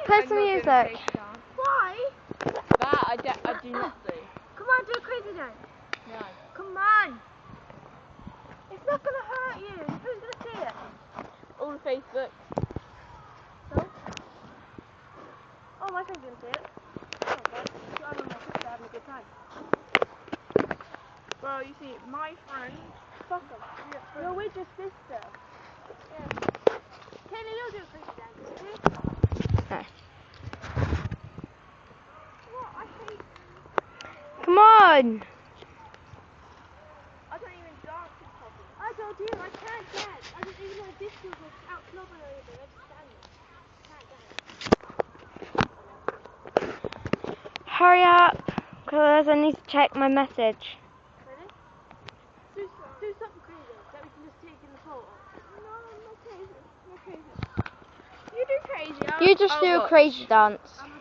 Play some music. Why? That I do not do. Come on, do a crazy dance. No. Come on. It's not going to hurt you. Who's going to see it? All on Facebook. So? Oh, my friend's going to see it. Oh, okay. I'm and my sister having a good time. Well, you see, my friend. Fuck them. You're with your sister. Yeah. Kaylee, you'll do a crazy dance, won't you? No. What? I hate... Come on. I don't even dance in public. I told you, I can't dance. I don't even know this girl was out clubbing or anything. I just stand there. Can't dance. Hurry up, because I need to check my message. Ready? Do something crazy that we can just take in the photo. No, I'm not crazy. I'm not crazy. You do crazy. You just do a crazy dance. I'm